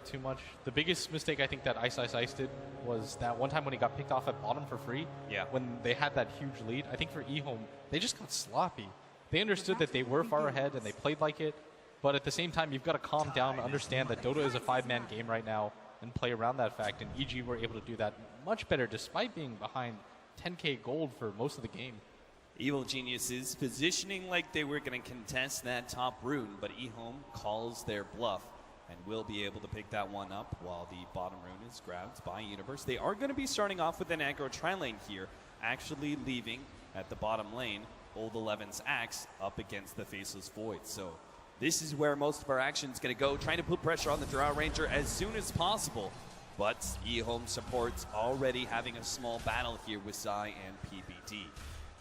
aggro too much. The biggest mistake I think that Ice did was that one time when he got picked off at bottom for free. Yeah. When they had that huge lead. I think for EHOME, they just got sloppy. They understood that they were far ahead and they played like it. But at the same time, you've got to calm down and understand that Dota is a 5-man game right now and play around that fact. And EG were able to do that much better despite being behind 10k gold for most of the game. Evil Geniuses positioning like they were going to contest that top rune, but EHOME calls their bluff and will be able to pick that one up while the bottom rune is grabbed by Universe. They are going to be starting off with an aggro tri-lane here, actually leaving at the bottom lane Old 11's Axe up against the Faceless Void. So this is where most of our action is going to go, trying to put pressure on the Drow Ranger as soon as possible. But EHOME supports already having a small battle here with Zai and PBD.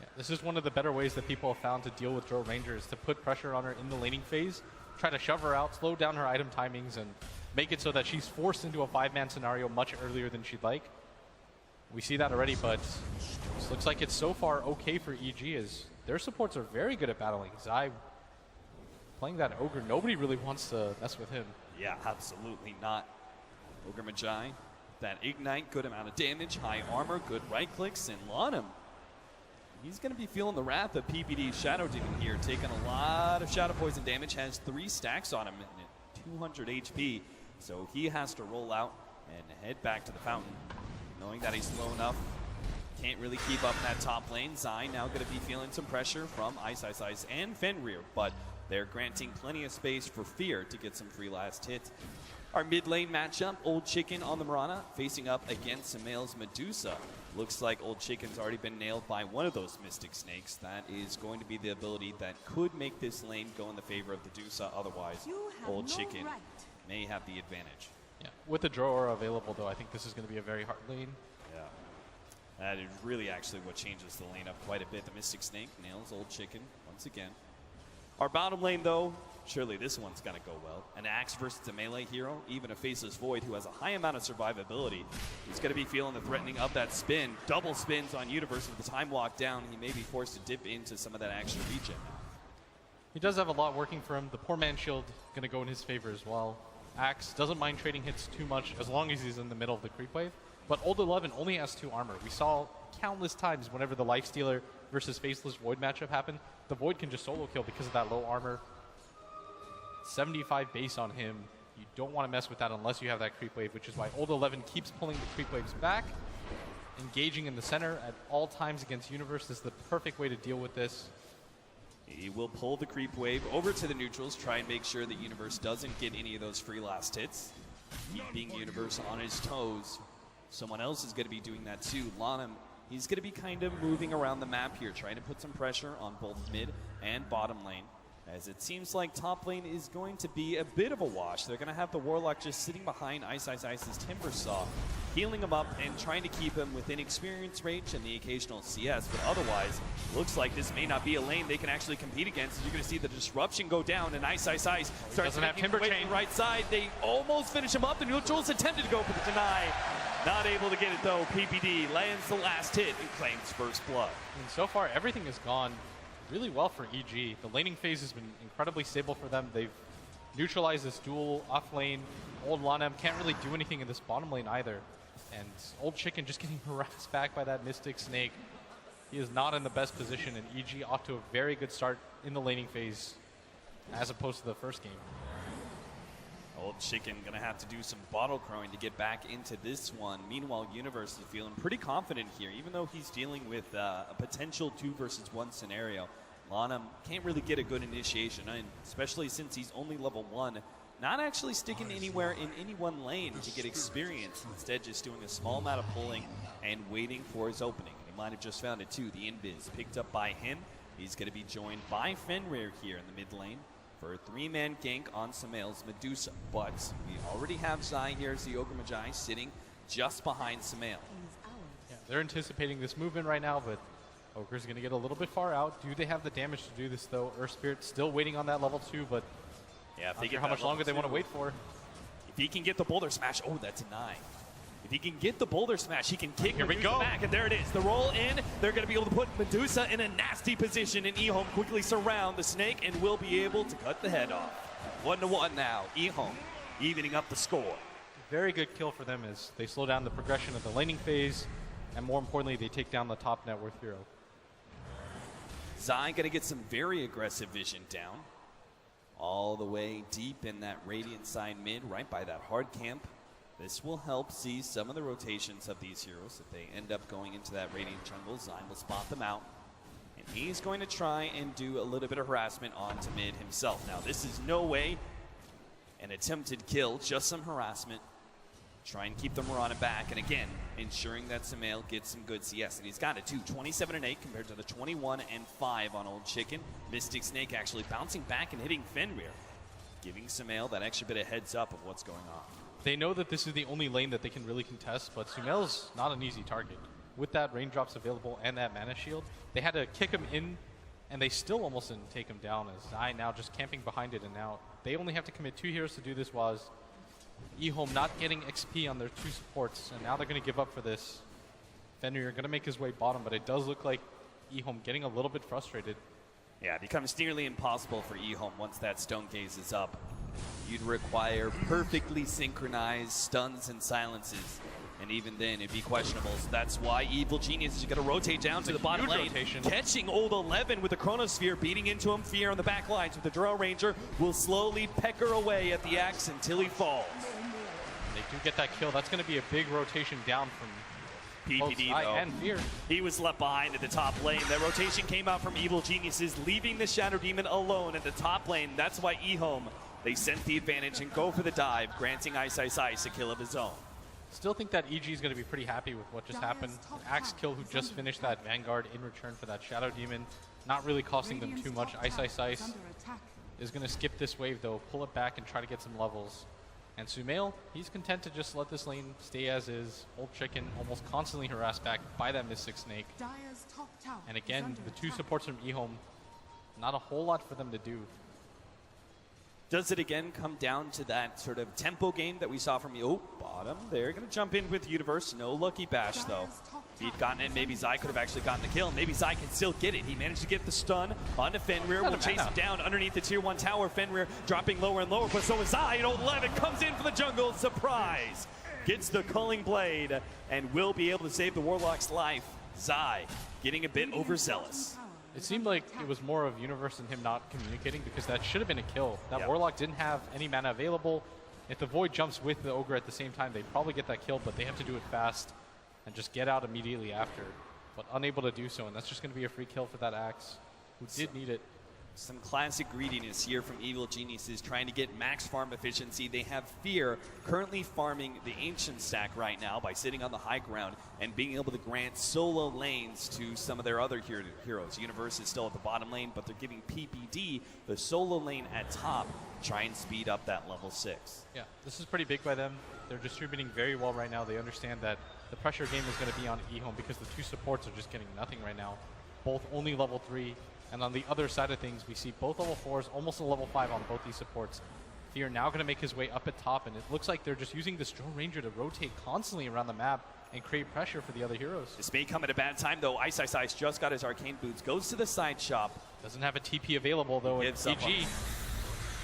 Yeah, this is one of the better ways that people have found to deal with Drow Ranger is to put pressure on her in the laning phase, try to shove her out, slow down her item timings, and make it so that she's forced into a 5-man scenario much earlier than she'd like. We see that already, but it looks like it's so far okay for EG as their supports are very good at battling. Zai playing that Ogre, nobody really wants to mess with him. Yeah, absolutely not. Ogre Magi, that Ignite, good amount of damage, high armor, good right clicks, and Lanham. He's going to be feeling the wrath of PPD's Shadow Demon here, taking a lot of Shadow Poison damage, has 3 stacks on him at 200 HP. So he has to roll out and head back to the fountain, knowing that he's low enough. Can't really keep up in that top lane. Zai now going to be feeling some pressure from Ice and Fenrir, but they're granting plenty of space for Fear to get some free last hit. Our mid lane matchup, Old Chicken on the Mirana, facing up against Samael's Medusa. Looks like Old Chicken's already been nailed by one of those Mystic Snakes. That is going to be the ability that could make this lane go in the favor of the Medusa. Otherwise, Old Chicken may have the advantage. Yeah, with the Drow available though, I think this is going to be a very hard lane. Yeah, that is really actually what changes the lane up quite a bit. The Mystic Snake nails Old Chicken once again. Our bottom lane though, surely this one's gonna go well. An Axe versus a melee hero, even a Faceless Void who has a high amount of survivability. He's gonna be feeling the threatening of that spin. Double spins on Universe with the time walk down. He may be forced to dip into some of that action regen. He does have a lot working for him. The poor man shield gonna go in his favor as well. Axe doesn't mind trading hits too much as long as he's in the middle of the creep wave. But Old 11 only has 2 armor. We saw countless times whenever the Lifestealer versus Faceless Void matchup happened, the Void can just solo kill because of that low armor. 75 base on him. You don't want to mess with that unless you have that creep wave, which is why Old 11 keeps pulling the creep waves back. Engaging in the center at all times against Universe is the perfect way to deal with this. He will pull the creep wave over to the neutrals, try and make sure that Universe doesn't get any of those free last hits. Keeping Universe on his toes. Someone else is going to be doing that too. Lanham, he's going to be kind of moving around the map here, trying to put some pressure on both mid and bottom lane. As it seems like top lane is going to be a bit of a wash. They're going to have the Warlock just sitting behind Ice's Timber Saw, healing him up and trying to keep him within experience range and the occasional CS. But otherwise, looks like this may not be a lane they can actually compete against. You're going to see the disruption go down, and Ice starts doesn't have Timber Chain. The right side. They almost finish him up. The neutrals attempted to go for the deny. Not able to get it though. PPD lands the last hit and claims first blood. And so far, everything has gone really well for EG. The laning phase has been incredibly stable for them. They've neutralized this duel off lane. Old Lanham can't really do anything in this bottom lane either. And Old Chicken just getting harassed back by that Mystic Snake. He is not in the best position, and EG off to a very good start in the laning phase as opposed to the first game. Old Chicken gonna have to do some bottle crowing to get back into this one. Meanwhile, Universe is feeling pretty confident here, even though he's dealing with a potential 2 versus 1 scenario. Lanham can't really get a good initiation, and especially since he's only level 1, not actually sticking anywhere in any one lane to get experience. Instead, just doing a small amount of pulling and waiting for his opening. He might have just found it too. The invis picked up by him. He's gonna be joined by Fenrir here in the mid lane for a 3-man gank on Samael's Medusa. But we already have Zai here as the Ogre Magi sitting just behind Samael. Yeah, they're anticipating this movement right now, but Ogre's going to get a little bit far out. Do they have the damage to do this though? Earth Spirit still waiting on that level 2, but yeah, if they get how much longer they want to wait for. If he can get the Boulder Smash, oh, that's a 9. If he can get the Boulder Smash, he can kick Medusa back, and there it is. The roll in, they're going to be able to put Medusa in a nasty position, and EHOME quickly surround the snake and will be able to cut the head off. 1-1 now, EHOME evening up the score. Very good kill for them as they slow down the progression of the laning phase, and more importantly, they take down the top net worth hero. Zai gonna get some very aggressive vision down. All the way deep in that Radiant side mid, right by that hard camp. This will help see some of the rotations of these heroes. If they end up going into that Radiant jungle, Zai will spot them out. And he's going to try and do a little bit of harassment onto mid himself. Now, this is no way an attempted kill, just some harassment. Try and keep the Mirana back, and again, ensuring that Sumail gets some good CS. And he's got it too, 27-8 compared to the 21-5 on Old Chicken. Mystic Snake actually bouncing back and hitting Fenrir, giving Sumail that extra bit of heads up of what's going on. They know that this is the only lane that they can really contest, but Sumail's not an easy target. With that raindrops available and that mana shield, they had to kick him in, and they still almost didn't take him down, as Zai now just camping behind it, and now they only have to commit 2 heroes to do this, while EHOME not getting XP on their 2 supports, and now they're going to give up for this. Fenrir going to make his way bottom, but it does look like EHOME getting a little bit frustrated. Yeah, it becomes nearly impossible for EHOME once that Stone Gaze is up. You'd require perfectly synchronized stuns and silences, and even then it'd be questionable. So that's why Evil Genius is going to rotate down to the bottom lane, rotation. Catching Old 11 with the Chronosphere, beating into him. Fear on the back lines with the Drow Ranger will slowly pecker away at the axe until he falls. They do get that kill. That's going to be a big rotation down from PPD both though. and Fear. He was left behind at the top lane. That rotation came out from Evil Geniuses, leaving the Shadow Demon alone at the top lane. That's why EHOME, they sense the advantage and go for the dive, granting Ice a kill of his own. Still think that EG is going to be pretty happy with what just happened. Axe Kill, who just finished that Vanguard in return for that Shadow Demon, not really costing them too much. Ice is going to skip this wave though, pull it back and try to get some levels. And Sumail, he's content to just let this lane stay as is. Old Chicken almost constantly harassed back by that Mystic Snake. And again, the 2 supports from EHOME, not a whole lot for them to do. Does it again come down to that sort of tempo game that we saw from bottom? They're going to jump in with Universe. No Lucky Bash, though. If he'd gotten it, maybe Zai could have actually gotten the kill. Maybe Zai can still get it. He managed to get the stun onto Fenrir. Will chase him down underneath the tier 1 tower. Fenrir dropping lower and lower, but so is Zai. And Old 11 comes in for the jungle. Surprise! Gets the Culling Blade and will be able to save the Warlock's life. Zai getting a bit overzealous. It seemed like it was more of Universe and him not communicating, because that should have been a kill. That Warlock didn't have any mana available. If the Void jumps with the Ogre at the same time, they'd probably get that kill, but they have to do it fast and just get out immediately after. But unable to do so, and that's just going to be a free kill for that Axe, who did need it. Some classic greediness here from Evil Geniuses, trying to get max farm efficiency. They have Fear currently farming the Ancient stack right now by sitting on the high ground and being able to grant solo lanes to some of their other heroes. Universe is still at the bottom lane, but they're giving PPD the solo lane at top, try and speed up that level 6. Yeah, this is pretty big by them. They're distributing very well right now. They understand that the pressure game is going to be on EHOME because the 2 supports are just getting nothing right now. Both only level 3. And on the other side of things, we see both level 4s, almost a level 5 on both these supports. Fear now going to make his way up at top, and it looks like they're just using this Drow Ranger to rotate constantly around the map and create pressure for the other heroes. This may come at a bad time, though. Ice just got his Arcane Boots, goes to the side shop. Doesn't have a TP available, though, at EG.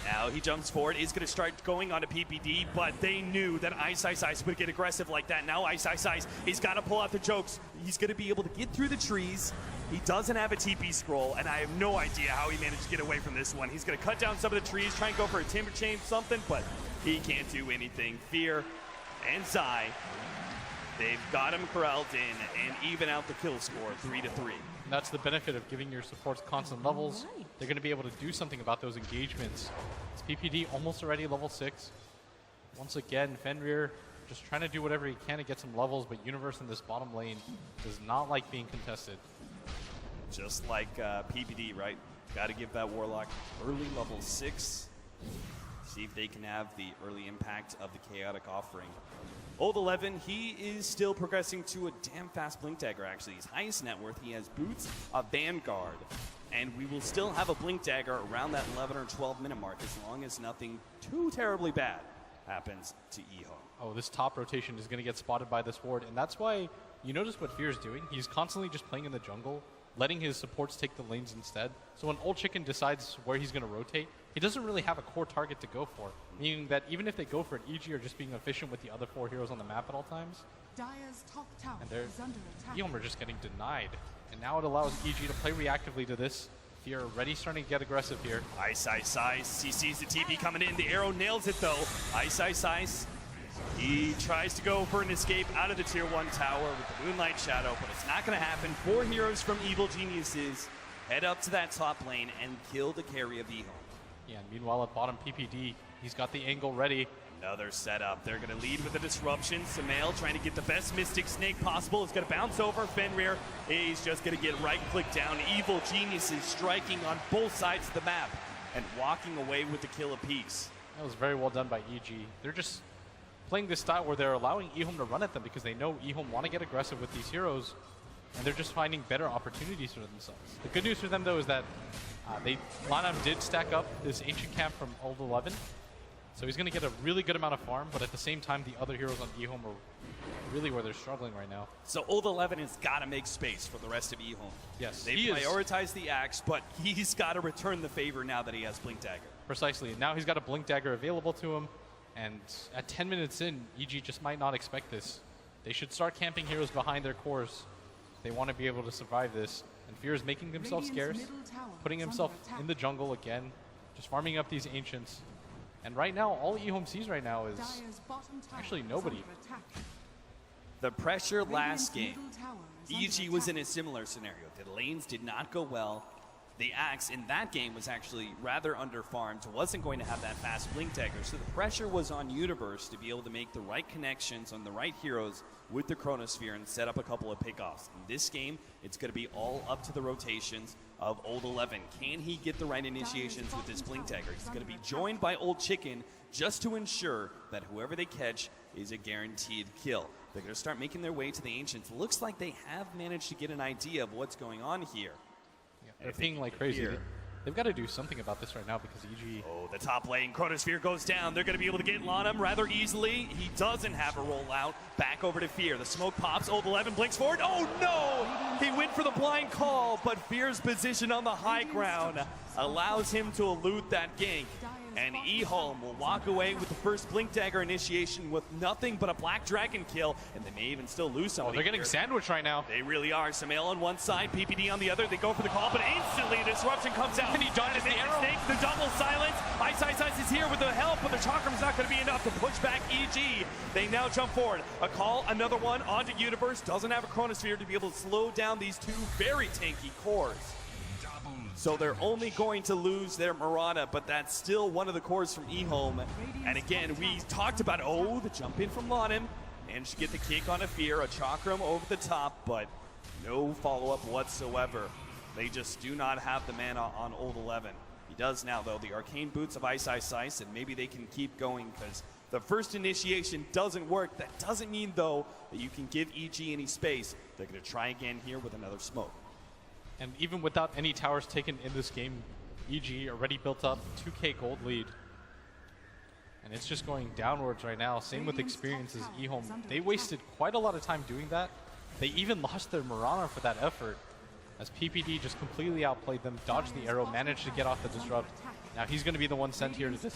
Now he jumps forward, is going to start going on to PPD, but they knew that Ice would get aggressive like that. Now Ice, he's got to pull out the jokes. He's going to be able to get through the trees. He doesn't have a TP scroll, and I have no idea how he managed to get away from this one. He's going to cut down some of the trees, try and go for a timber chain, something, but he can't do anything. Fear and Zai, they've got him corralled in and even out the kill score, 3-3. And that's the benefit of giving your supports constant levels. They're going to be able to do something about those engagements. It's PPD almost already level 6. Once again, Fenrir just trying to do whatever he can to get some levels, but Universe in this bottom lane does not like being contested. Just like PPD, right? Got to give that Warlock early level 6. See if they can have the early impact of the Chaotic Offering. Old 11, he is still progressing to a damn fast Blink Dagger, actually. His highest net worth, he has Boots, a Vanguard. And we will still have a Blink Dagger around that 11 or 12 minute mark as long as nothing too terribly bad happens to EHOME. Oh, this top rotation is going to get spotted by this ward, and that's why you notice what Fear is doing. He's constantly just playing in the jungle, letting his supports take the lanes instead. So when Old Chicken decides where he's going to rotate, he doesn't really have a core target to go for, meaning that even if they go for it, EG are just being efficient with the other 4 heroes on the map at all times. Dire's top tower And they're, is under attack. EHOME are just getting denied. And now it allows EG to play reactively to this. Fear already starting to get aggressive here. Ice. He sees the TP coming in. The arrow nails it though. Ice. He tries to go for an escape out of the tier 1 tower with the Moonlight Shadow, but it's not going to happen. 4 heroes from Evil Geniuses head up to that top lane and kill the carry of EHOME. Yeah, and meanwhile at bottom, PPD, he's got the angle ready. Another setup. They're going to lead with a disruption. Sumail trying to get the best Mystic Snake possible. It's going to bounce over. Fenrir is just going to get right-click down. Evil Geniuses striking on both sides of the map and walking away with the kill apiece. That was very well done by EG. They're just playing this style where they're allowing EHOME to run at them because they know EHOME want to get aggressive with these heroes, and they're just finding better opportunities for themselves. The good news for them, though, is that Lanam did stack up this Ancient Camp from Old 11, so he's going to get a really good amount of farm, but at the same time, the other heroes on EHOME are really where they're struggling right now. So Old 11 has got to make space for the rest of EHOME. Yes, they prioritize the axe, but he's got to return the favor now that he has Blink Dagger. Precisely, and now he's got a Blink Dagger available to him, and at 10 minutes in, EG just might not expect this. They should start camping heroes behind their cores. They want to be able to survive this. And Fear is making themselves scarce, putting himself in the jungle again, just farming up these Ancients. And right now, all EHOME sees right now is actually nobody. The pressure last game, EG was in a similar scenario. The lanes did not go well. The Axe in that game was actually rather under-farmed, wasn't going to have that fast Blink Dagger, so the pressure was on Universe to be able to make the right connections on the right heroes with the Chronosphere and set up a couple of pickoffs. In this game, it's going to be all up to the rotations of Old 11. Can he get the right initiations with this Blink Dagger? He's going to be joined by Old Chicken just to ensure that whoever they catch is a guaranteed kill. They're going to start making their way to the Ancients. Looks like they have managed to get an idea of what's going on here. They're pinging like crazy. They've got to do something about this right now because EG... Oh, the top lane, Chronosphere goes down. They're going to be able to get Lanam rather easily. He doesn't have a rollout. Back over to Fear. The smoke pops. Old 11 blinks forward. Oh, no! He went for the blind call, but Fear's position on the high ground allows him to elude that gank. And EHOME will walk away with the first Blink Dagger initiation with nothing but a Black Dragon kill, and they may even still lose somebody. Oh, they're getting sandwiched right now. They really are. Sumail on one side, PPD on the other. They go for the call, but instantly a disruption comes out. And he dodges the arrow. Snake, the double silence. Ice is here with the help, but the Chakram's not going to be enough to push back EG. They now jump forward. A call, another one onto Universe. Doesn't have a Chronosphere to be able to slow down these two very tanky cores. So they're only going to lose their Marauder, but that's still one of the cores from EHOME. And again, we talked about, the jump in from Lanam. Managed to get the kick on a Fear, a Chakram over the top, but no follow-up whatsoever. They just do not have the mana on Old 11. He does now, though, the Arcane Boots of Ice, and maybe they can keep going because the first initiation doesn't work. That doesn't mean, though, that you can give EG any space. They're going to try again here with another smoke. And even without any towers taken in this game, EG already built up 2k gold lead. And it's just going downwards right now. Same with Experience as EHOME. They wasted quite a lot of time doing that. They even lost their Mirana for that effort, as PPD just completely outplayed them, dodged the arrow, managed to get off the disrupt. Now he's going to be the one sent here to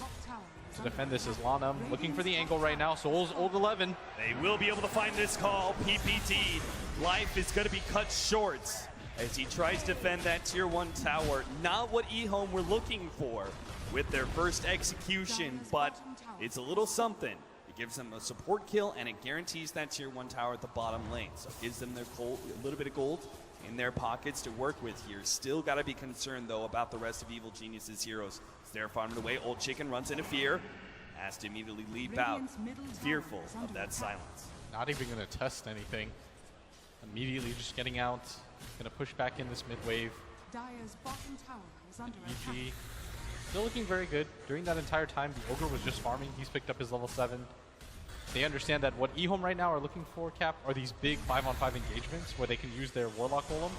defend this as Lanam, looking for the angle right now. Soul's Old 11. They will be able to find this call. PPD, life is going to be cut short as he tries to defend that tier 1 tower. Not what EHOME were looking for with their first execution, but it's a little something. It gives them a support kill, and it guarantees that tier 1 tower at the bottom lane. So it gives them their gold, a little bit of gold in their pockets to work with here. Still got to be concerned, though, about the rest of Evil Genius's heroes. As they're farming away, Old Chicken runs into Fear. Has to immediately leap out, fearful of that silence. Not even going to test anything. Immediately just getting out. Going to push back in this mid wave. Dire's bottom tower is under EG still looking very good. During that entire time, the Ogre was just farming. He's picked up his level 7. They understand that what EHOME right now are looking for, Cap, are these big 5-on-5 engagements where they can use their Warlock Golem.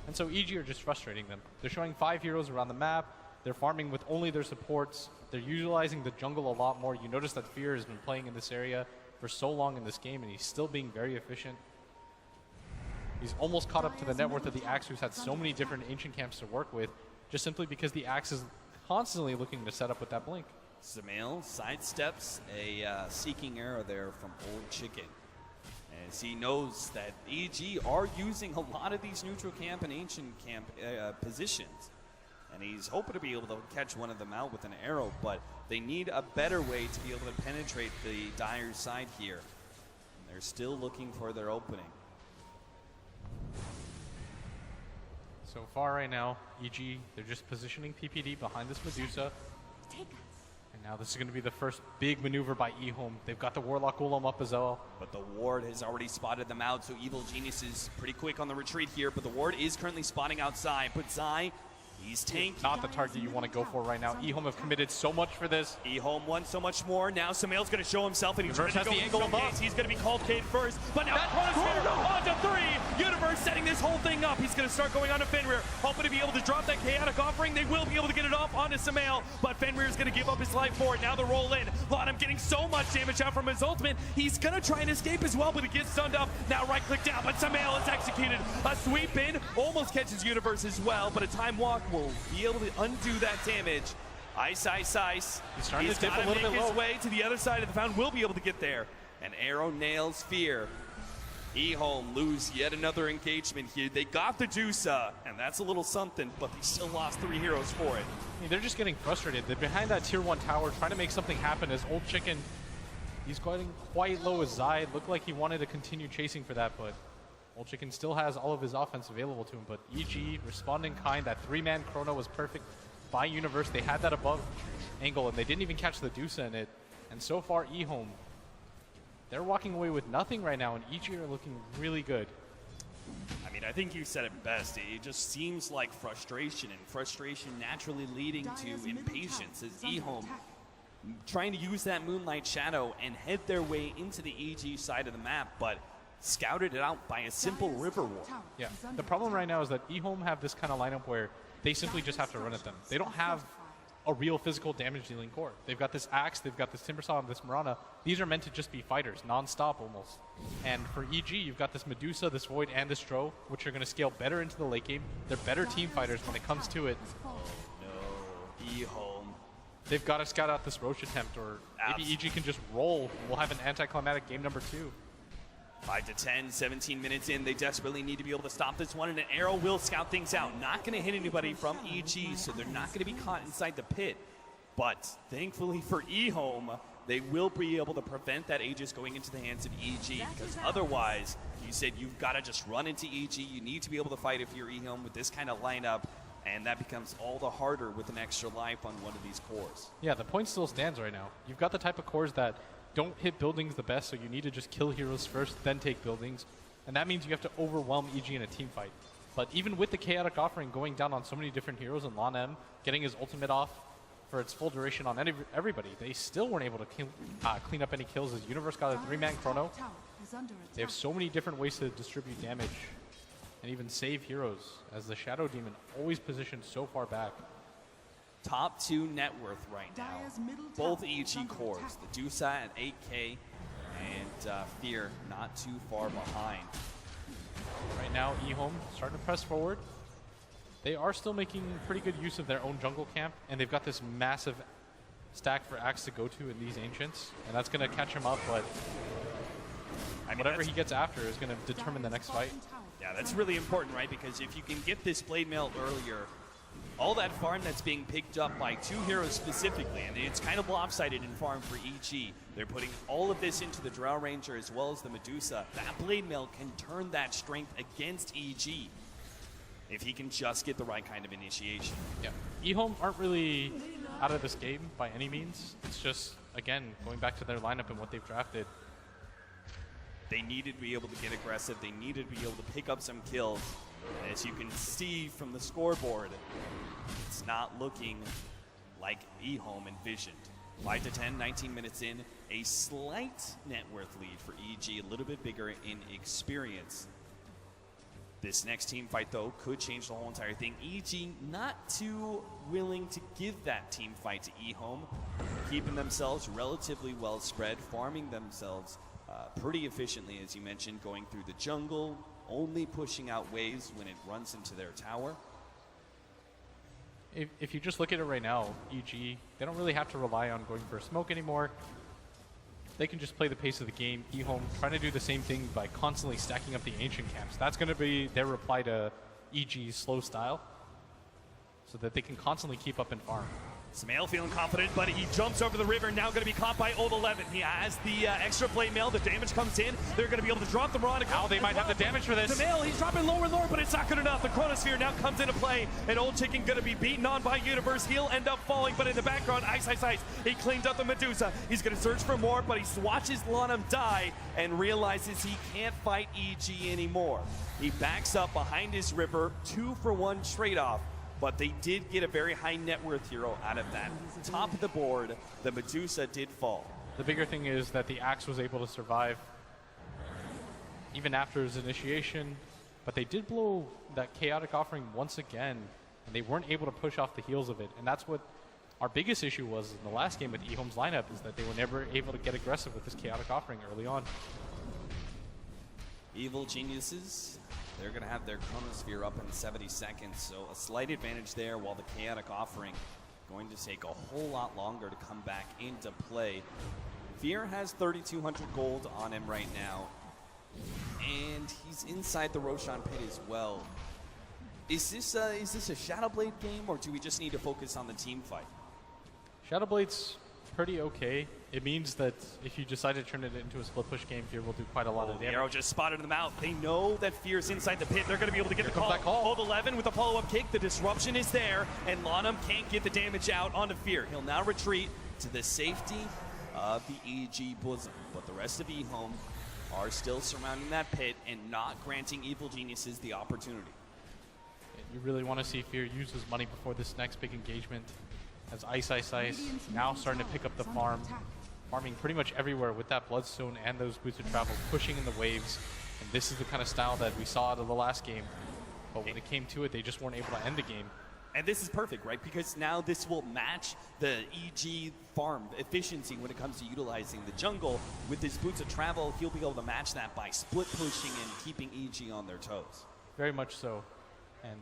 And so EG are just frustrating them. They're showing 5 heroes around the map. They're farming with only their supports. They're utilizing the jungle a lot more. You notice that Fear has been playing in this area for so long in this game, and he's still being very efficient. He's almost caught up to the net worth of the Axe, who's had so many different ancient camps to work with, just simply because the Axe is constantly looking to set up with that blink. Sumail sidesteps a seeking arrow there from Old Chicken, as he knows that EG are using a lot of these neutral camp and ancient camp positions, and he's hoping to be able to catch one of them out with an arrow, but they need a better way to be able to penetrate the Dire side here. And they're still looking for their opening. So far right now, EG, they're just positioning PPD behind this Medusa. Take us. And now this is going to be the first big maneuver by EHOME. They've got the Warlock Golem up as well. But the ward has already spotted them out, so Evil Genius is pretty quick on the retreat here, but the ward is currently spotting outside. But Zai, he's tanked. Not the target you want to go for right now. EHOME have committed so much for this. EHOME won so much more. Now Sumail's going to show himself, and he's Universe trying to has go the angle showcase. above. He's going to be called Cade first, but now Chronosphere onto 3. Universe setting this whole thing up. He's going to start going onto Fenrir, hoping to be able to drop that chaotic offering. They will be able to get it off onto Sumail, but Fenrir is going to give up his life for it. Now the roll in. Lanham getting so much damage out from his ultimate. He's going to try and escape as well, but it gets stunned up. Now right click down, but Sumail is executed. A sweep in, almost catches Universe as well, but a time walk will be able to undo that damage. Ice. He's starting to dip a little bit his low. way to the other side of the fountain. Will be able to get there. And arrow nails Fear. EHOME lose yet another engagement here. They got the Dusa, and that's a little something, but they still lost 3 heroes for it. I mean, they're just getting frustrated. They're behind that tier 1 tower trying to make something happen as Old Chicken, he's getting quite low as Zai. Looked like he wanted to continue chasing for that, but Old Chicken still has all of his offense available to him. But EG responding kind. That 3-man chrono was perfect by Universe. They had that above angle, and they didn't even catch the Dusa in it. And so far, EHOME, they're walking away with nothing right now, and EG are looking really good. I mean, I think you said it best. It just seems like frustration, and frustration naturally leading to impatience as EHOME trying to use that Moonlight Shadow and head their way into the EG side of the map, but scouted it out by a simple river ward. Yeah, the problem right now is that EHOME have this kind of lineup where they simply just have to run at them. They don't have a real physical damage dealing core. They've got this Axe, they've got this Timbersaw, and this Mirana. These are meant to just be fighters, non-stop almost. And for EG, you've got this Medusa, this Void, and this Stro, which are going to scale better into the late game. They're better team fighters when it comes to it. No, EHOME. They've got to scout out this Roche attempt, or maybe EG can just roll. We'll have an anticlimactic game number 2. 5 to 10, 17 minutes in. They desperately need to be able to stop this one, and an arrow will scout things out. Not going to hit anybody from EG, so they're not going to be caught inside the pit. But thankfully for EHOME, they will be able to prevent that Aegis going into the hands of EG, because otherwise, you said you've got to just run into EG. You need to be able to fight if you're EHOME with this kind of lineup, and that becomes all the harder with an extra life on one of these cores. Yeah, the point still stands right now. You've got the type of cores that don't hit buildings the best, so you need to just kill heroes first, then take buildings. And that means you have to overwhelm EG in a team fight. But even with the chaotic offering going down on so many different heroes, and LonM getting his ultimate off for its full duration on everybody, they still weren't able to clean up any kills as Universe got a 3-man chrono. They have so many different ways to distribute damage and even save heroes, as the Shadow Demon always positioned so far back. Top 2 net worth right now. Both EG cores, the Dusa at 8K and Fear not too far behind. Right now, EHOME starting to press forward. They are still making pretty good use of their own jungle camp, and they've got this massive stack for Axe to go to in these Ancients, and that's going to catch him up, but I mean, whatever he gets after is going to determine the next fight. Yeah, that's really important, right? Because if you can get this Blade Mail earlier, all that farm that's being picked up by 2 heroes specifically, and it's kind of lopsided in farm for EG. They're putting all of this into the Drow Ranger as well as the Medusa. That Blade Mail can turn that strength against EG if he can just get the right kind of initiation. Yeah, EHOME aren't really out of this game by any means. It's just, again, going back to their lineup and what they've drafted. They needed to be able to get aggressive. They needed to be able to pick up some kills. And as you can see from the scoreboard, it's not looking like EHOME envisioned. 5 to 10, 19 minutes in, a slight net worth lead for EG, a little bit bigger in experience. This next team fight, though, could change the whole entire thing. EG not too willing to give that team fight to EHOME, keeping themselves relatively well spread, farming themselves pretty efficiently, as you mentioned, going through the jungle, only pushing out waves when it runs into their tower. If you just look at it right now, EG, they don't really have to rely on going for a smoke anymore. They can just play the pace of the game. EHOME trying to do the same thing by constantly stacking up the ancient camps. That's going to be their reply to EG's slow style, so that they can constantly keep up and farm. Samael feeling confident, but he jumps over the river, now going to be caught by Old 11. He has the extra blade mail, the damage comes in. They're going to be able to drop the Rod. Now they might have the damage for this. Samael, he's dropping lower and lower, but it's not good enough. The Chronosphere now comes into play, and Old Chicken going to be beaten on by Universe. He'll end up falling, but in the background, Ice. He cleans up the Medusa. He's going to search for more, but he watches Lanham die and realizes he can't fight EG anymore. He backs up behind his river, 2-for-1 trade-off. But they did get a very high net worth hero out of that. Top of the board, the Medusa did fall. The bigger thing is that the Axe was able to survive even after his initiation, but they did blow that Chaotic Offering once again, and they weren't able to push off the heels of it. And that's what our biggest issue was in the last game with EHOME's lineup, is that they were never able to get aggressive with this Chaotic Offering early on. Evil Geniuses, they're going to have their Chronosphere up in 70 seconds, so a slight advantage there, while the Chaotic Offering going to take a whole lot longer to come back into play. Fear has 3,200 gold on him right now, and he's inside the Roshan pit as well. Is this a Shadowblade game, or do we just need to focus on the team fight? Shadowblade's pretty okay. It means that if you decide to turn it into a split push game, Fear will do quite a lot of The damage. arrow just spotted them out. They know that Fear's inside the pit. They're going to be able to get Here the comes that call. Old 11 with a follow-up kick. The disruption is there, and Lanham can't get the damage out onto Fear. He'll now retreat to the safety of the EG bosom, but the rest of EHOME are still surrounding that pit and not granting Evil Geniuses the opportunity. You really want to see Fear use his money before this next big engagement, as Ice now starting to pick up the farm, farming pretty much everywhere with that Bloodstone and those boots of travel, pushing in the waves. And this is the kind of style that we saw out of the last game. But when it came to it, they just weren't able to end the game. And this is perfect, right? Because now this will match the EG farm efficiency when it comes to utilizing the jungle. With his boots of travel, he'll be able to match that by split pushing and keeping EG on their toes. Very much so. And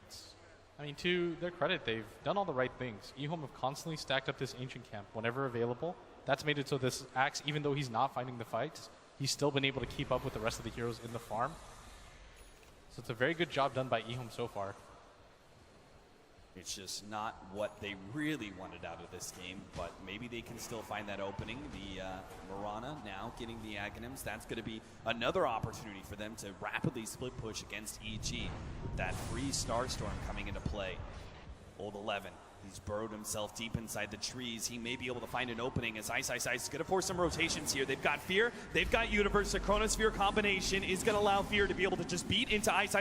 I mean, to their credit, they've done all the right things. EHOME have constantly stacked up this ancient camp whenever available. That's made it so this Axe, even though he's not fighting the fights, he's still been able to keep up with the rest of the heroes in the farm. So it's a very good job done by EHOME so far. It's just not what they really wanted out of this game, but maybe they can still find that opening. The Mirana now getting the Aghanims. That's going to be another opportunity for them to rapidly split push against EG. With that free Starstorm coming into play. Old 11. He's burrowed himself deep inside the trees. He may be able to find an opening as Ice is going to force some rotations here. They've got Fear, they've got Universe. The Chronosphere combination is going to allow Fear to be able to just beat into Ice.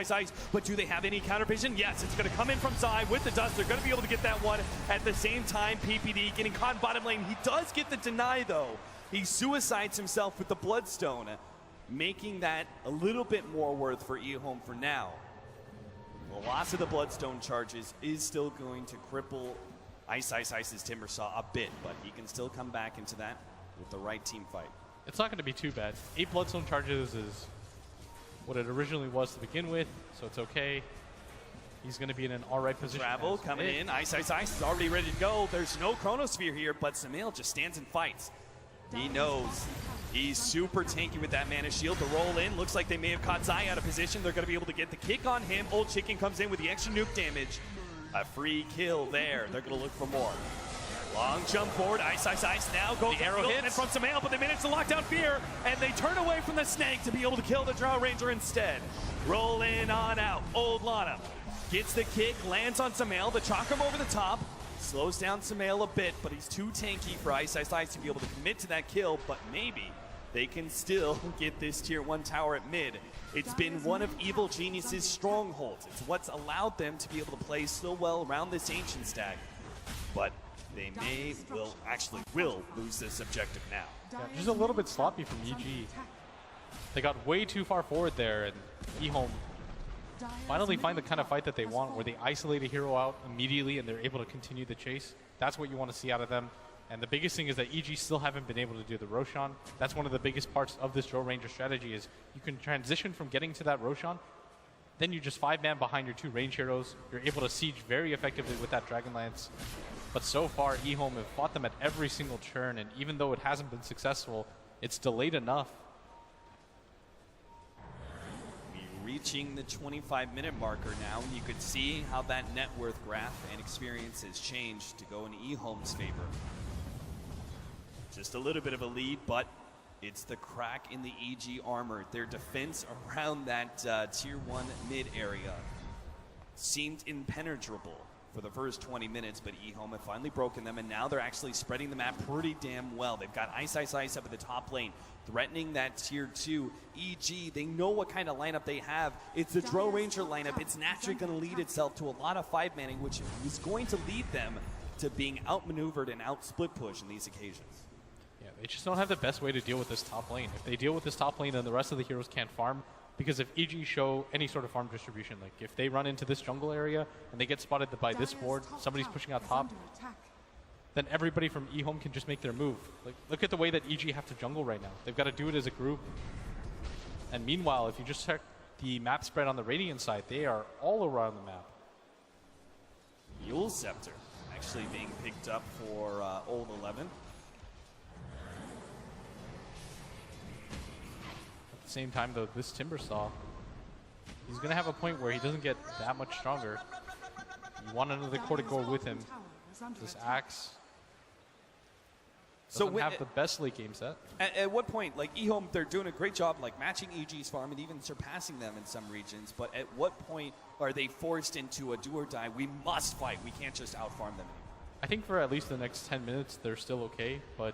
But do they have any counter vision? Yes, it's going to come in from side with the dust. They're going to be able to get that one. At the same time, PPD getting caught in bottom lane. He does get the deny though. He suicides himself with the Bloodstone, making that a little bit more worth for EHOME for now. The loss of the Bloodstone charges is still going to cripple Ice's Timbersaw a bit, but he can still come back into that with the right team fight. It's not going to be too bad. 8 Bloodstone charges is what it originally was to begin with, so it's okay. He's going to be in an alright position. Travel coming in. Ice is already ready to go. There's no Chronosphere here, but Samael just stands and fights. He knows. He's super tanky with that Mana Shield. The roll in. Looks like they may have caught Zai out of position. They're going to be able to get the kick on him. Old Chicken comes in with the extra nuke damage. A free kill there. They're going to look for more. Long jump forward. Ice now goes. The arrow hits. And from Samael, but they manage to lock down Fear, and they turn away from the snake to be able to kill the Drow Ranger instead. Roll in on out. Old Lana gets the kick, lands on Samael. The chalk him over the top. Slows down Samael a bit, but he's too tanky for Ice to be able to commit to that kill, but maybe they can still get this tier 1 tower at mid. It's been one of Evil Genius's strongholds. It's what's allowed them to be able to play so well around this ancient stack, but they will lose this objective now. Yeah, just a little bit sloppy from EG. They got way too far forward there, and EHOME finally find the kind of fight that they want, where they isolate a hero out immediately and they're able to continue the chase. That's what you want to see out of them. And the biggest thing is that EG still haven't been able to do the Roshan. That's one of the biggest parts of this Drow Ranger strategy, is you can transition from getting to that Roshan Then you just 5-man behind your 2 range heroes. You're able to siege very effectively with that Dragon Lance. But so far, EHOME have fought them at every single turn, and even though it hasn't been successful, it's delayed enough. We're reaching the 25-minute marker now, and you could see how that net worth graph and experience has changed to go in EHOME's favor. Just a little bit of a lead, but it's the crack in the EG armor. Their defense around that tier 1 mid area seemed impenetrable for the first 20 minutes, but EHOME have finally broken them, and now they're actually spreading the map pretty damn well. They've got Ice up at the top lane, threatening that tier 2 EG. They know what kind of lineup they have. It's the Drow Ranger lineup. It's naturally going to lead itself to a lot of 5-manning, which is going to lead them to being outmaneuvered and out-split push in these occasions. Yeah, they just don't have the best way to deal with this top lane. If they deal with this top lane, then the rest of the heroes can't farm. Because if EG show any sort of farm distribution, like if they run into this jungle area and they get spotted by this ward, somebody's pushing out top, then everybody from EHOME can just make their move. Like, look at the way that EG have to jungle right now. They've got to do it as a group. And meanwhile, if you just check the map spread on the Radiant side, they are all around the map. Yule Scepter actually being picked up for Old 11. At the same time, though, this Timbersaw, he's going to have a point where he doesn't get that much stronger. You want another core to go with him. This Axe doesn't have the best late game set. At what point, like EHOME, they're doing a great job like matching EG's farm and even surpassing them in some regions, but at what point are they forced into a do or die? We must fight. We can't just outfarm them anymore. I think for at least the next 10 minutes, they're still okay, but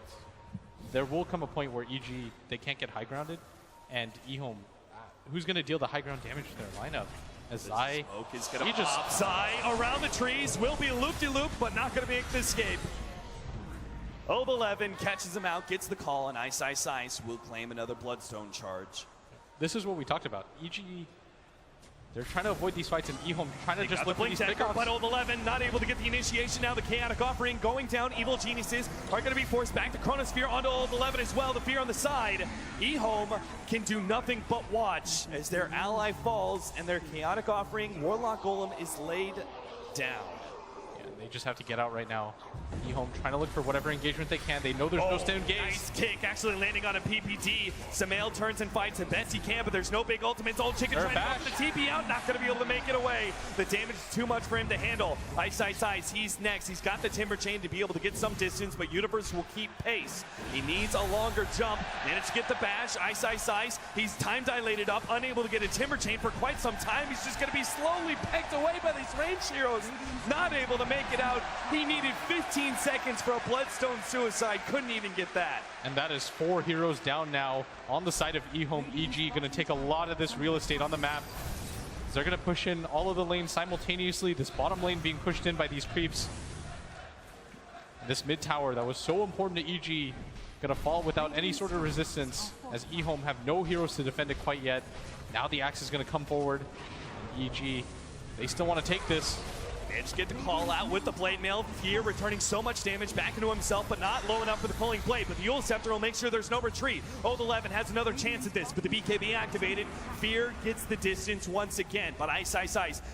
there will come a point where EG, they can't get high grounded, and EHOME, who's going to deal the high ground damage to their lineup? As Zai, smoke is going to pop. Zai around the trees, will be loop-de-loop, but not going to make the escape. Old 11 catches him out, gets the call, and Ice will claim another Bloodstone charge. This is what we talked about. EG, they're trying to avoid these fights, and EHOME trying to just look for these pickoffs. But Old 11 not able to get the initiation now. The Chaotic Offering going down. Evil Geniuses are going to be forced back. The Chronosphere onto Old 11 as well. The Fear on the side. EHOME can do nothing but watch As their ally falls and their Chaotic Offering, Warlock Golem is laid down. They just have to get out right now. EHOME trying to look for whatever engagement they can. They know there's no stone gaze. Nice kick, actually landing on a PPD. Samael turns and fights and bets he can, but there's no big ultimates. Old Chicken trying to pop the TP out, not going to be able to make it away. The damage is too much for him to handle. Ice, he's next. He's got the Timber Chain to be able to get some distance, but Universe will keep pace. He needs a longer jump. Managed to get the bash. Ice. He's time dilated up, unable to get a Timber Chain for quite some time. He's just going to be slowly pecked away by these range heroes. Not able to make it out. He needed 15 seconds for a Bloodstone suicide. Couldn't even get that. And that is 4 heroes down now on the side of EHOME. EG going to take a lot of this real estate on the map. They're going to push in all of the lanes simultaneously. This bottom lane being pushed in by these creeps. This mid tower that was so important to EG going to fall without any sort of resistance, as EHOME have no heroes to defend it quite yet. Now the Axe is going to come forward. EG, they still want to take this. Managed to get the call out with the Blade Mail. Fear returning so much damage back into himself, but not low enough for the pulling blade. But the Yule Scepter will make sure there's no retreat. Old 11 has another chance at this, but the BKB activated. Fear gets the distance once again, but Ice.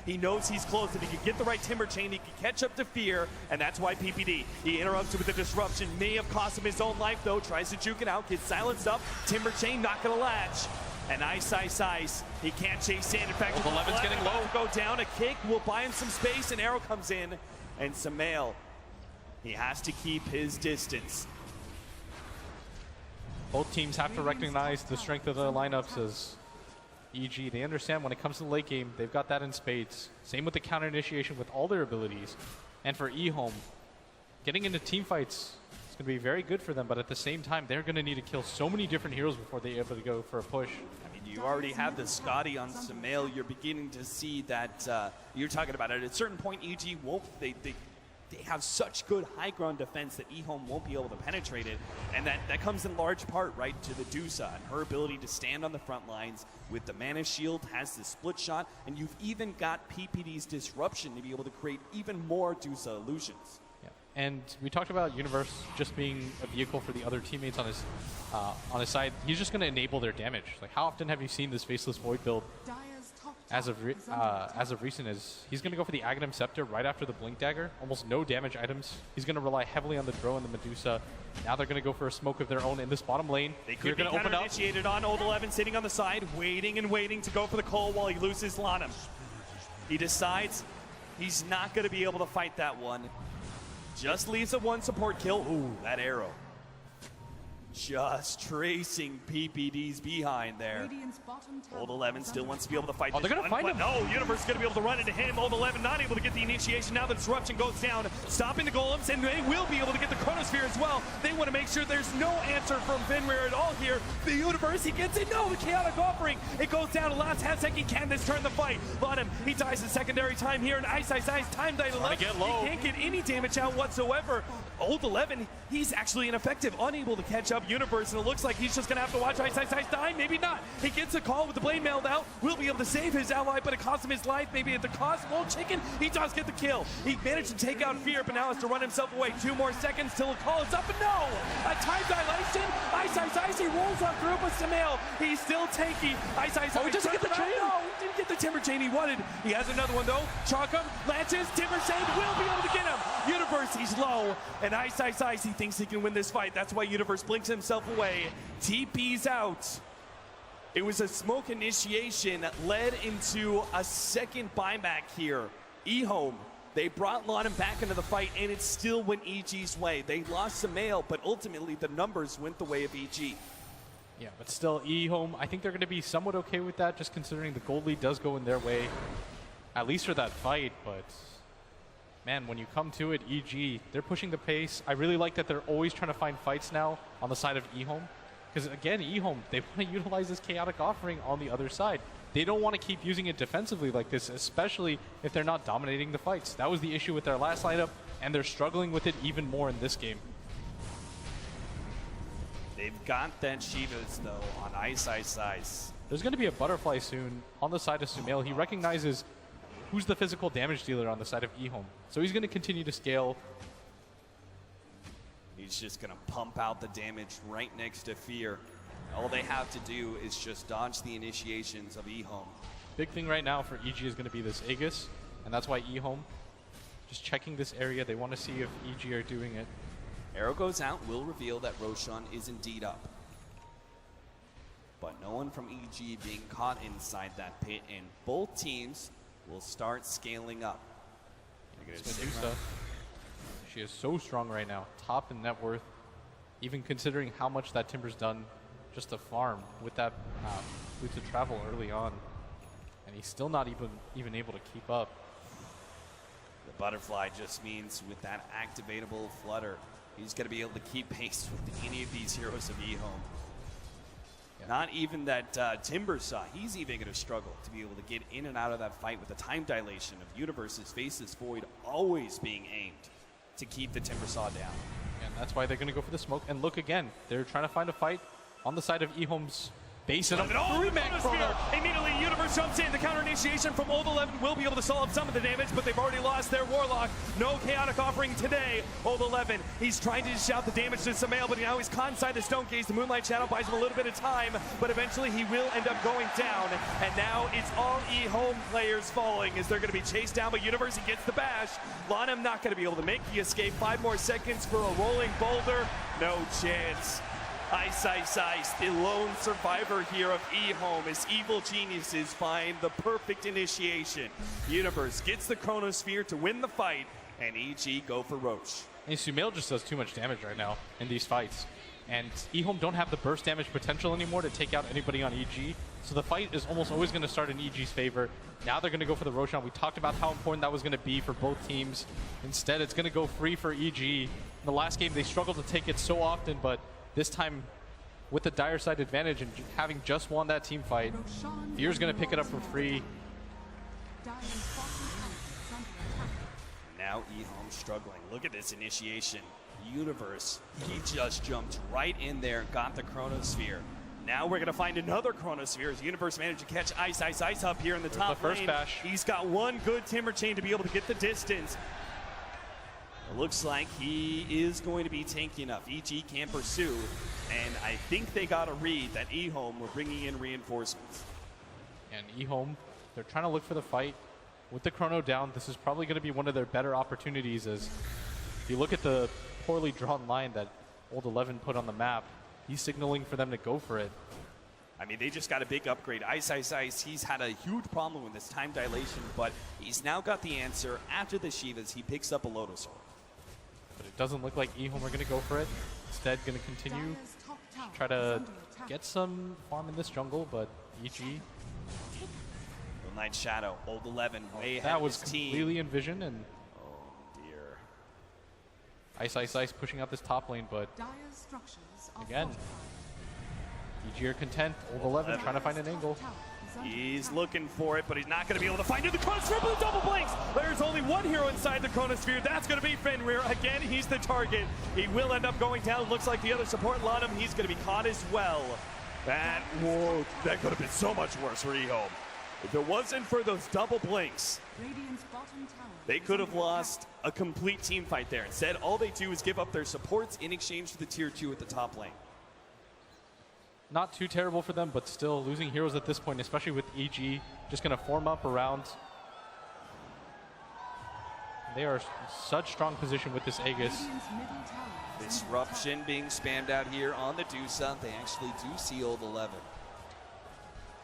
He knows he's close. If he can get the right Timber Chain, he can catch up to Fear, and that's why PPD. He interrupts with the disruption. May have cost him his own life, though. Tries to juke it out, gets silenced up. Timber Chain not gonna latch. And Ice, he can't chase in. In fact, Old 11's getting low. Go down, a kick will buy him some space, an arrow comes in, and Samael, he has to keep his distance. Both teams have to recognize the strength of their lineups as EG. They understand when it comes to the late game, they've got that in spades. Same with the counter initiation with all their abilities. And for EHOME, getting into team fights is going to be very good for them, but at the same time, they're going to need to kill so many different heroes before they're able to go for a push. You already have the Scotty on Samael. You're beginning to see that you're talking about it. At a certain point, EG won't. They have such good high ground defense that EHOME won't be able to penetrate it, and that comes in large part right to the Dusa and her ability to stand on the front lines with the mana shield, has the split shot, and you've even got PPD's disruption to be able to create even more Dusa illusions. And we talked about Universe just being a vehicle for the other teammates on his side. He's just going to enable their damage. Like, how often have you seen this Faceless Void build as of recent is he's going to go for the Aghanim Scepter right after the Blink Dagger. Almost no damage items. He's going to rely heavily on the Drow and the Medusa. Now they're going to go for a smoke of their own in this bottom lane. They could be going to open up. initiated on Old 11, sitting on the side, waiting and waiting to go for the call while he loses Lanham. He decides he's not going to be able to fight that one. Just leaves a one support kill. Ooh, that arrow. Just tracing PPD's behind there. Radiant's bottom tower Old 11 is still under wants to be able to fight Oh, this they're gonna one, find but him. no, Universe is going to be able to run into him. Old 11 not able to get the initiation. Now the disruption goes down, stopping the golems, and they will be able to get the chronosphere as well. They want to make sure there's no answer from Vincere at all here. The Universe, he gets it. No, the chaotic offering. It goes down to last half second. Can this turn the fight? Bottom, he dies in secondary time here, and Ice time died Trying to get low. He can't get any damage out whatsoever. Old 11, he's actually ineffective, unable to catch up Universe, and it looks like he's just going to have to watch Ice die. Maybe not. He gets a call with the blade mailed out. Will be able to save his ally, but it cost him his life. Maybe at the cost of Old Chicken, he does get the kill. He managed to take out Fear, but now has to run himself away. 2 more seconds till the call is up, and no! A time dilation. Ice, he rolls on through, but Samael, he's still tanky. Ice, Oh, he doesn't get the chain. No, he didn't get the timber chain he wanted. He has another one though. Chalkum, Lances, timber chain will be able to get him. Universe, he's low, and Ice, he thinks he can win this fight. That's why Universe blinks himself away. TP's out. It was a smoke initiation that led into a second buyback here. EHOME, they brought Lanham back into the fight, and it still went EG's way. They lost Samael, but ultimately the numbers went the way of EG. Yeah, but still, EHOME, I think they're going to be somewhat okay with that, just considering the gold lead does go in their way, at least for that fight. But man, when you come to it, EG, they're pushing the pace. I really like that they're always trying to find fights now on the side of EHOME. Because again, EHOME, they want to utilize this chaotic offering on the other side. They don't want to keep using it defensively like this, especially if they're not dominating the fights. That was the issue with their last lineup, and they're struggling with it even more in this game. They've got that Shivas, though, on Ice. There's going to be a butterfly soon on the side of Sumail. He recognizes who's the physical damage dealer on the side of EHOME. So he's going to continue to scale. He's just going to pump out the damage right next to Fear. All they have to do is just dodge the initiations of EHOME. Big thing right now for EG is going to be this Aegis, and that's why EHOME just checking this area. They want to see if EG are doing it. Arrow goes out, will reveal that Roshan is indeed up. But no one from EG being caught inside that pit, and both teams will start scaling up. Medusa, she is so strong right now, top in net worth, even considering how much that Timber's done just to farm with that with to travel early on, and he's still not even able to keep up. The butterfly just means with that activatable flutter, he's going to be able to keep pace with any of these heroes of EHOME. Yeah. Not even that Timber saw. He's even going to struggle to be able to get in and out of that fight with the time dilation of Universe's Faceless Void always being aimed to keep the Timber Saw down. And that's why they're going to go for the smoke. And look again, they're trying to find a fight on the side of EHOME's base. And a three-man chrono. Immediately, Universe jumps in. The counter initiation from Old 11 will be able to solve some of the damage, but they've already lost their Warlock. No chaotic offering today. Old 11, he's trying to dish out the damage to Samael, but now he's caught inside the Stone Gaze. The Moonlight Shadow buys him a little bit of time, but eventually he will end up going down. And now it's all EHOME players falling as they're going to be chased down by Universe. He gets the bash. Lanham not going to be able to make the escape. 5 more seconds for a rolling boulder. No chance. Ice, the lone survivor here of EHOME as evil geniuses find the perfect initiation. Universe gets the chronosphere to win the fight, and EG go for Roche. And Sumail just does too much damage right now in these fights. And EHOME don't have the burst damage potential anymore to take out anybody on EG. So the fight is almost always going to start in EG's favor. Now they're going to go for the Roshan. We talked about how important that was going to be for both teams. Instead, it's going to go free for EG. In the last game, they struggled to take it so often, but this time, with the dire side advantage and having just won that team fight, Fear's going to pick it up for free. Dire's bottom tower is under attack. Now EHOME struggling. Look at this initiation. Universe, he just jumped right in there, got the chronosphere. Now we're going to find another chronosphere as Universe managed to catch Ice up here in the top the first lane. bash. He's got one good timber chain to be able to get the distance. It looks like he is going to be tanky enough. EG can pursue, and I think they got a read that EHOME were bringing in reinforcements. And EHOME, they're trying to look for the fight. With the chrono down, this is probably going to be one of their better opportunities, as if you look at the poorly drawn line that Old 11 put on the map, he's signaling for them to go for it. I mean, they just got a big upgrade. Ice, he's had a huge problem with this time dilation, but he's now got the answer. After the Shivas, he picks up a Lotus Orb. But it doesn't look like EHOME are going to go for it. Instead, going to continue, try to get some farm in this jungle, but EG... Night Shadow, Old 11, way ahead That of was his team. completely in vision, and Oh, dear. Ice pushing out this top lane, but Dire structures are again, fortified. EG are content. Old 11 trying to find an angle. Tower is under He's attack. looking for it, but he's not going to be able to find it. The Chronosphere with the double blinks. There's only one hero inside the Chronosphere. That's going to be Fenrir. Again, he's the target. He will end up going down. Looks like the other support, Lanham, he's going to be caught as well. That could have been so much worse for EHOME. If it wasn't for those double blinks, Radiant's bottom tower they is could have under lost a complete team fight there. Instead, all they do is give up their supports in exchange for the tier 2 at the top lane. Not too terrible for them, but still losing heroes at this point, especially with EG, just going to form up around. They are in such strong position with this Aegis. Radiant's middle tower is under Disruption being spammed out here on the Dusa. They actually do see Old 11.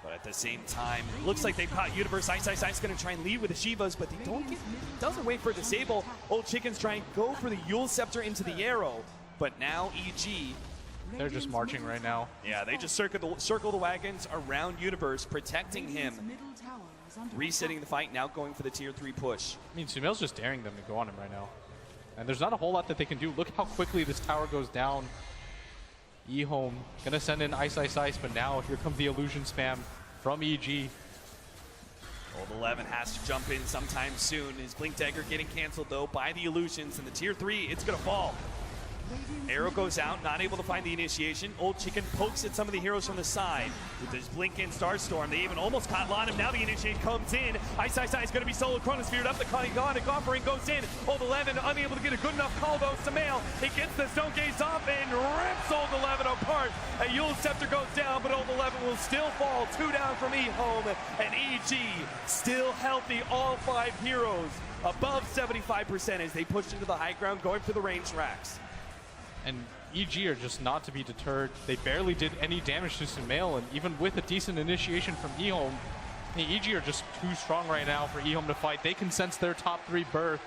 But at the same time, it looks like they've caught Universe. Ice going to try and lead with the Shivas, but they don't get, doesn't wait for a disable. Old Chicken's trying to go for the Yule Scepter into the arrow, but now EG, They're just marching right now. yeah, they just circle the wagons around Universe, protecting him, Radiant's middle tower is under resetting the attack. fight, now going for the tier 3 push. I mean, Sumail's just daring them to go on him right now. And there's not a whole lot that they can do. Look how quickly this tower goes down. EHOME gonna send in Ice, but now here comes the illusion spam from EG. Old 11 has to jump in sometime soon. His Blink Dagger getting canceled though by the illusions, and the tier 3, it's gonna fall. Radiant's Arrow middle goes out, not able to find the initiation. Old Chicken pokes at some of the heroes from the side. With his Blink in Starstorm, they even almost caught Lanham. Now the initiate comes in. Ice is going to be solo Chronosphered up. The Chonic offering goes in. Old 11 unable to get a good enough call though. Sumail, he gets the Stone Gaze off and rips Old 11 apart. A Yule Scepter goes down, but Old 11 will still fall. 2 down from EHOME, and EG still healthy. All 5 heroes above 75% as they push into the high ground, going for the range racks. And EG are just not to be deterred. They barely did any damage to Sumail, and even with a decent initiation from EHOME, the EG are just too strong right now for EHOME to fight. They can sense their top 3 berth,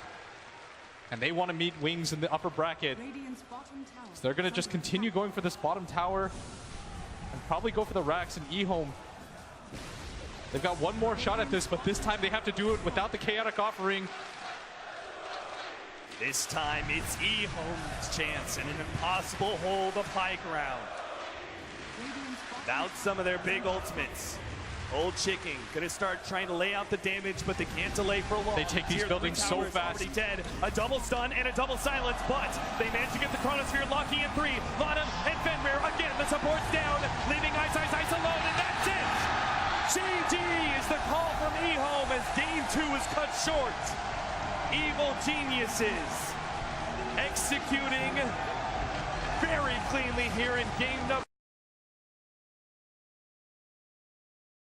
and they want to meet Wings in the upper bracket. Radiant's bottom tower So they're going to is just under continue attack. going for this bottom tower and probably go for the racks. And EHOME, they've got one more shot at this, but this time they have to do it without the chaotic offering. This time it's EHOME's chance and an impossible hold of high ground. Radiant's bottom Without some of their big ultimates. Old Chicken gonna start trying to lay out the damage, but they can't delay for long. They take these Tier 3 buildings so tower is fast. already dead. A double stun and a double silence, but they manage to get the Chronosphere locking in 3. Lanham and Fenrir again. The support's down, leaving Ice alone, and that's it. GG is the call from EHOME as game 2 is cut short. Evil geniuses executing very cleanly here in game number.